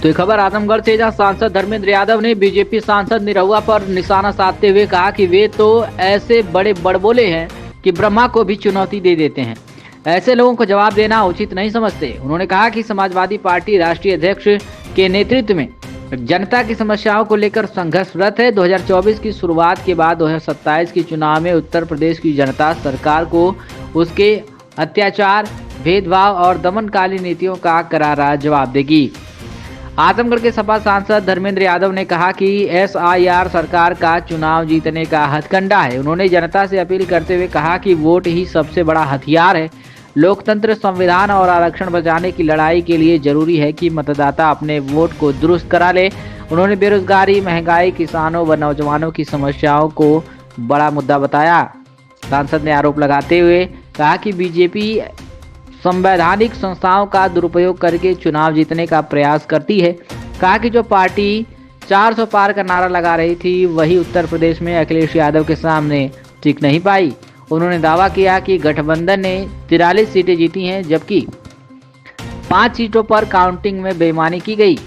तो ये खबर आजमगढ़ से, जहां सांसद धर्मेंद्र यादव ने बीजेपी सांसद निरहुआ पर निशाना साधते हुए कहा कि वे तो ऐसे बड़े बड़बोले हैं कि ब्रह्मा को भी चुनौती दे देते हैं। ऐसे लोगों को जवाब देना उचित नहीं समझते। उन्होंने कहा कि समाजवादी पार्टी राष्ट्रीय अध्यक्ष के नेतृत्व में जनता की समस्याओं को लेकर संघर्षरत है। 2024 की शुरुआत के बाद 2027 के चुनाव में उत्तर प्रदेश की जनता सरकार को उसके अत्याचार, भेदभाव और दमनकारी नीतियों का करारा जवाब देगी। आजमगढ़ के सपा सांसद धर्मेंद्र यादव ने कहा कि SIR सरकार का चुनाव जीतने का हथकंडा है। उन्होंने जनता से अपील करते हुए कहा कि वोट ही सबसे बड़ा हथियार है। लोकतंत्र, संविधान और आरक्षण बचाने की लड़ाई के लिए जरूरी है कि मतदाता अपने वोट को दुरुस्त करा ले। उन्होंने बेरोजगारी, महंगाई, किसानों व नौजवानों की समस्याओं को बड़ा मुद्दा बताया। सांसद ने आरोप लगाते हुए कहा कि बीजेपी संवैधानिक संस्थाओं का दुरुपयोग करके चुनाव जीतने का प्रयास करती है। कहा कि जो पार्टी 400 पार का नारा लगा रही थी, वही उत्तर प्रदेश में अखिलेश यादव के सामने टिक नहीं पाई। उन्होंने दावा किया कि गठबंधन ने 43 सीटें जीती हैं, जबकि 5 सीटों पर काउंटिंग में बेईमानी की गई।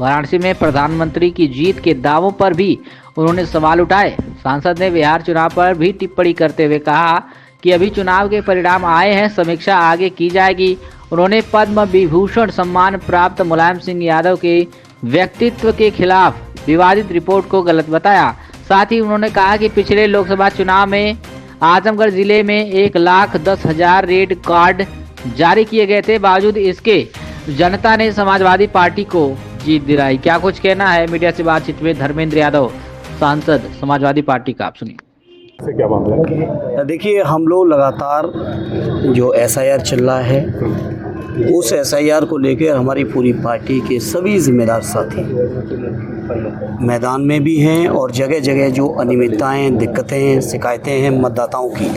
वाराणसी में प्रधानमंत्री की जीत के दावों पर भी उन्होंने सवाल उठाए। सांसद ने बिहार चुनाव पर भी टिप्पणी करते हुए कहा कि अभी चुनाव के परिणाम आए हैं, समीक्षा आगे की जाएगी। उन्होंने पद्म विभूषण सम्मान प्राप्त मुलायम सिंह यादव के व्यक्तित्व के खिलाफ विवादित रिपोर्ट को गलत बताया। साथ ही उन्होंने कहा कि पिछले लोकसभा चुनाव में आजमगढ़ जिले में 1,10,000 रेड कार्ड जारी किए गए थे। बावजूद इसके जनता ने समाजवादी पार्टी को जीत दिलाई। क्या कुछ कहना है मीडिया से बातचीत में धर्मेंद्र यादव, सांसद समाजवादी पार्टी का, आप सुनिए। क्या मामला है? देखिए, हम लोग लगातार जो SIR चल रहा है, उस SIR को लेकर हमारी पूरी पार्टी के सभी जिम्मेदार साथी मैदान में भी हैं और जगह जगह जो अनियमितताएं, दिक्कतें, शिकायतें हैं मतदाताओं की,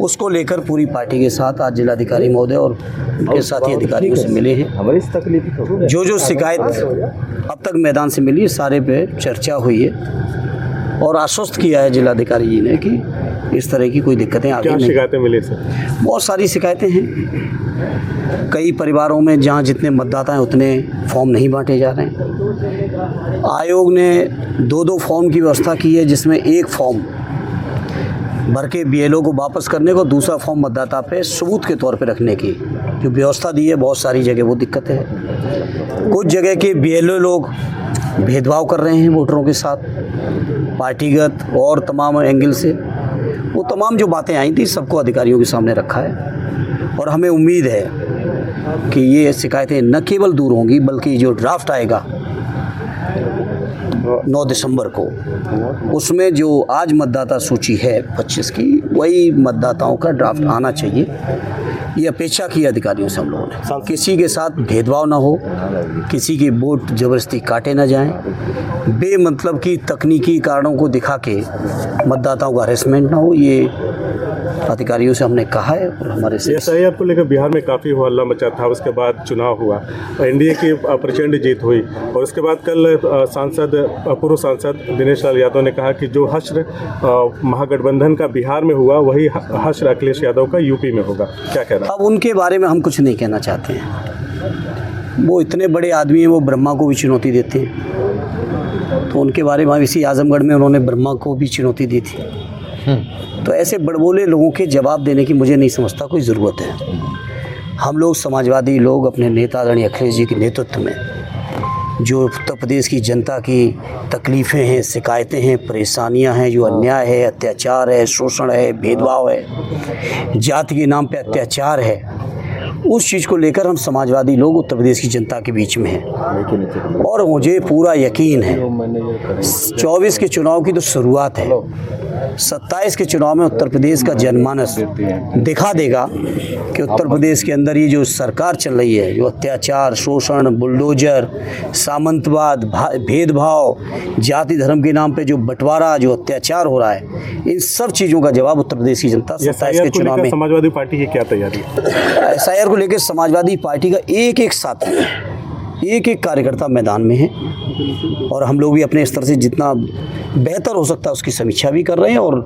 उसको लेकर पूरी पार्टी के साथ आज जिलाधिकारी महोदय और उनके साथी अधिकारियों से मिले हैं। जो शिकायत अब तक मैदान से मिली, सारे पे चर्चा हुई है और आश्वस्त किया है जिलाधिकारी जी ने कि इस तरह की कोई दिक्कतें आगे नहीं। शिकायतें मिली सर? बहुत सारी शिकायतें हैं। कई परिवारों में जहां जितने मतदाता हैं उतने फॉर्म नहीं बांटे जा रहे हैं। आयोग ने 2-2 फॉर्म की व्यवस्था की है, जिसमें एक फॉर्म भर के BLO को वापस करने को, दूसरा फॉर्म मतदाता पे सबूत के तौर पे रखने की जो व्यवस्था दी है। बहुत सारी जगह वो दिक्कत है। कुछ जगह के BLO लोग भेदभाव कर रहे हैं वोटरों के साथ, पार्टीगत और तमाम एंगल से। वो तमाम जो बातें आई थी सबको अधिकारियों के सामने रखा है और हमें उम्मीद है कि ये शिकायतें न केवल दूर होंगी, बल्कि जो ड्राफ्ट आएगा 9 दिसंबर को, उसमें जो आज मतदाता सूची है 25 की, वही मतदाताओं का ड्राफ्ट आना चाहिए। ये अपेक्षा की अधिकारियों से हम लोगों ने। किसी के साथ भेदभाव ना हो, किसी की वोट ज़बरदस्ती काटे ना जाएं, बेमतलब की तकनीकी कारणों को दिखा के मतदाताओं का हरेसमेंट ना हो, ये अधिकारियों से हमने कहा है। और हमारे से SIR को लेकर बिहार में काफ़ी हल्ला मचा था। उसके बाद चुनाव हुआ, NDA की प्रचंड जीत हुई और उसके बाद कल पूर्व सांसद दिनेश लाल यादव ने कहा कि जो हश्र महागठबंधन का बिहार में हुआ, वही हश्र अखिलेश यादव का यूपी में होगा। क्या कहना? अब उनके बारे में हम कुछ नहीं कहना चाहते हैं। वो इतने बड़े आदमी हैं, वो ब्रह्मा को भी चुनौती देते हैं। तो उनके बारे में इसी आजमगढ़ में उन्होंने ब्रह्मा को भी चुनौती दी थी। तो ऐसे बड़बोले लोगों के जवाब देने की मुझे नहीं समझता कोई ज़रूरत है। हम लोग समाजवादी लोग अपने नेता आदरणीय अखिलेश जी के नेतृत्व में जो उत्तर प्रदेश की जनता की तकलीफ़ें हैं, शिकायतें हैं, परेशानियां हैं, जो अन्याय है, अत्याचार है, शोषण है, भेदभाव है, जाति के नाम पे अत्याचार है, उस चीज़ को लेकर हम समाजवादी लोग उत्तर प्रदेश की जनता के बीच में हैं। और मुझे पूरा यकीन है 24 के चुनाव की तो शुरुआत है, 27 के चुनाव में उत्तर प्रदेश का जनमानस दिखा देगा कि उत्तर प्रदेश के अंदर ये जो सरकार चल रही है, जो अत्याचार, शोषण, बुलडोजर, सामंतवाद, भेदभाव, जाति धर्म के नाम पे जो बंटवारा, जो अत्याचार हो रहा है, इन सब चीज़ों का जवाब उत्तर प्रदेश की जनता 27 के चुनाव में। समाजवादी पार्टी की क्या तैयारी है? SIR को लेकर समाजवादी पार्टी का एक साथी एक एक कार्यकर्ता मैदान में है और हम लोग भी अपने स्तर से जितना बेहतर हो सकता है उसकी समीक्षा भी कर रहे हैं और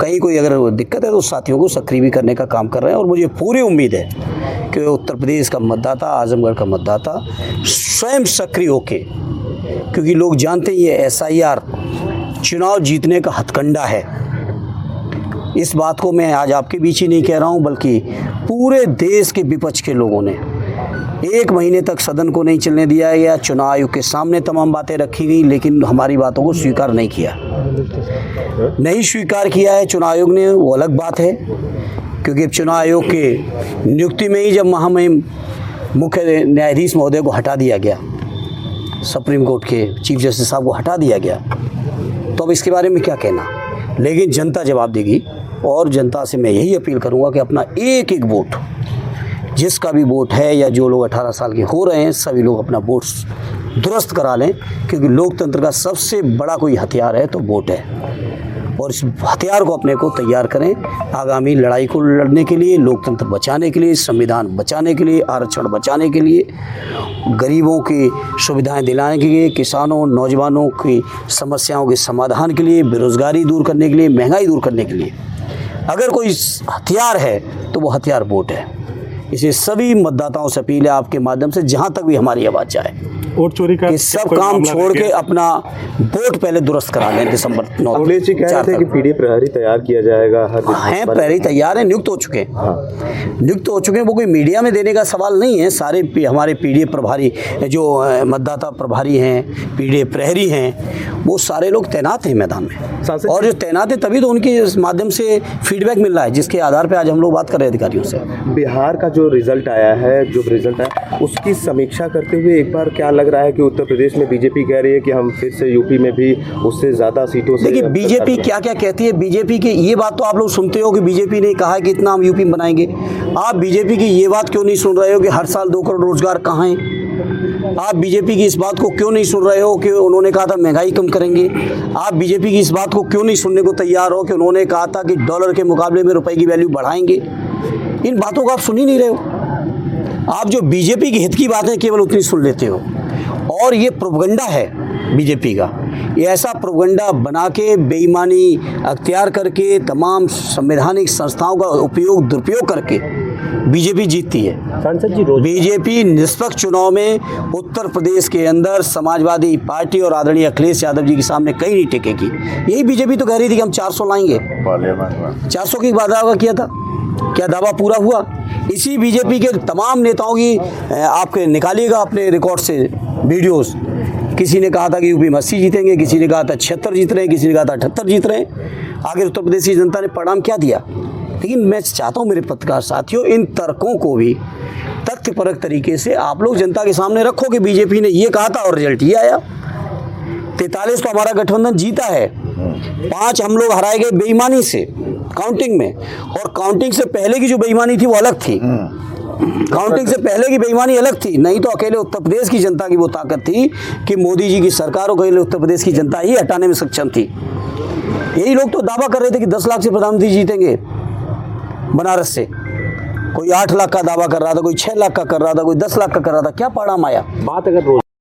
कहीं कोई अगर दिक्कत है तो साथियों को सक्रिय भी करने का काम कर रहे हैं। और मुझे पूरी उम्मीद है कि उत्तर प्रदेश का मतदाता, आजमगढ़ का मतदाता स्वयं सक्रिय होके, क्योंकि लोग जानते हैं ये SIR चुनाव जीतने का हथकंडा है। इस बात को मैं आज आपके बीच ही नहीं कह रहा हूँ, बल्कि पूरे देश के विपक्ष के लोगों ने 1 महीने तक सदन को नहीं चलने दिया गया। चुनाव आयोग के सामने तमाम बातें रखी गई, लेकिन हमारी बातों को स्वीकार नहीं किया। नहीं स्वीकार किया है चुनाव आयोग ने, वो अलग बात है, क्योंकि चुनाव आयोग के नियुक्ति में ही जब महामहिम मुख्य न्यायाधीश महोदय को हटा दिया गया, सुप्रीम कोर्ट के चीफ जस्टिस साहब को हटा दिया गया, तो अब इसके बारे में क्या कहना। लेकिन जनता जवाब देगी और जनता से मैं यही अपील करूंगा कि अपना एक एक वोट, जिसका भी वोट है या जो लोग 18 साल के हो रहे हैं, सभी लोग अपना वोट दुरुस्त करा लें, क्योंकि लोकतंत्र का सबसे बड़ा कोई हथियार है तो वोट है। और इस हथियार को अपने को तैयार करें आगामी लड़ाई को लड़ने के लिए, लोकतंत्र बचाने के लिए, संविधान बचाने के लिए, आरक्षण बचाने के लिए, गरीबों की सुविधाएं दिलाने के लिए, किसानों, नौजवानों की समस्याओं के समाधान के लिए, बेरोजगारी दूर करने के लिए, महंगाई दूर करने के लिए अगर कोई हथियार है तो वो हथियार वोट है। इसे सभी मतदाताओं से अपील है आपके माध्यम से, जहाँ तक भी हमारी आवाज़ जाए, वोट चोरी का कि सब काम छोड़ के अपना वोट पहले दुरुस्त करा लें। दिसंबर 9 अखिलेश जी कह रहे थे कि पीडी प्रहरी तैयार किया जाएगा। हैं प्रहरी तैयार हैं, नियुक्त हो चुके हैं, नियुक्त हो चुके हैं। वो कोई मीडिया में देने का सवाल नहीं है। सारे हमारे पीडीए प्रभारी जो मतदाता प्रभारी हैं, पीडीए प्रहरी हैं, वो सारे लोग तैनात हैं मैदान में। और जो तैनात हैं तभी तो उनके माध्यम से फीडबैक मिल रहा है, जिसके आधार पर आज हम लोग बात कर रहे हैं अधिकारियों से। बिहार का जो रिजल्ट आया है, उसकी समीक्षा करते हुए एक बार क्या लग रहा है कि उत्तर प्रदेश में बीजेपी कह रही है कि हम फिर से यूपी में भी उससे ज़्यादा सीटों से। देखिए बीजेपी क्या क्या कहती है। बीजेपी की ये बात तो आप लोग सुनते हो कि बीजेपी ने कहा है कि इतना हम यूपी में बनाएंगे। आप बीजेपी की ये बात क्यों नहीं सुन रहे हो कि हर साल 2 करोड़ रोजगार कहाँ हैं? आप बीजेपी की इस बात को क्यों नहीं सुन रहे हो कि उन्होंने कहा था महंगाई कम करेंगे? आप बीजेपी की इस बात को क्यों नहीं सुनने को तैयार हो कि उन्होंने कहा था कि डॉलर के मुकाबले में रुपए की वैल्यू बढ़ाएंगे? इन बातों को आप सुन ही नहीं रहे हो। आप जो बीजेपी के हित की बातें केवल उतनी सुन लेते हो। और ये प्रोपगंडा है बीजेपी का, ये ऐसा प्रोपगंडा बना के बेईमानी अख्तियार करके तमाम संवैधानिक संस्थाओं का दुरुपयोग करके बीजेपी जीतती है। सांसद जी बीजेपी निष्पक्ष चुनाव में उत्तर प्रदेश के अंदर समाजवादी पार्टी और आदरणीय अखिलेश यादव जी के सामने कहीं नहीं टिकेगी। यही बीजेपी तो कह रही थी कि हम 400 लाएंगे, 400 की वादा किया था, क्या दावा पूरा हुआ? इसी बीजेपी के तमाम नेताओं की आपके निकालिएगा अपने रिकॉर्ड से वीडियोस। किसी ने कहा था कि यूपी में 80 जीतेंगे, किसी ने कहा था 76 जीत रहे हैं, किसी ने कहा था 78 जीत रहे हैं। आगे उत्तर प्रदेश की जनता ने परिणाम क्या दिया? लेकिन मैं चाहता हूँ मेरे पत्रकार साथियों, इन तर्कों को भी तथ्यपरक तरीके से आप लोग जनता के सामने रखो कि बीजेपी ने ये कहा था और रिजल्ट ये आया। 43 तो हमारा गठबंधन जीता है, 5 हम लोग हराए गए बेईमानी से काउंटिंग में, और काउंटिंग से पहले की जो बेईमानी थी वो अलग थी। काउंटिंग से पहले की बेईमानी अलग थी। नहीं तो अकेले उत्तर प्रदेश की जनता की वो ताकत थी कि मोदी जी की सरकार को अकेले उत्तर प्रदेश की जनता ही हटाने में सक्षम थी। यही लोग तो दावा कर रहे थे कि 10 लाख से प्रधानमंत्री जीतेंगे बनारस से। कोई 8 लाख का दावा कर रहा था, कोई 6 लाख का कर रहा था, कोई 10 लाख का कर रहा था। क्या परिणाम आया? बात अगर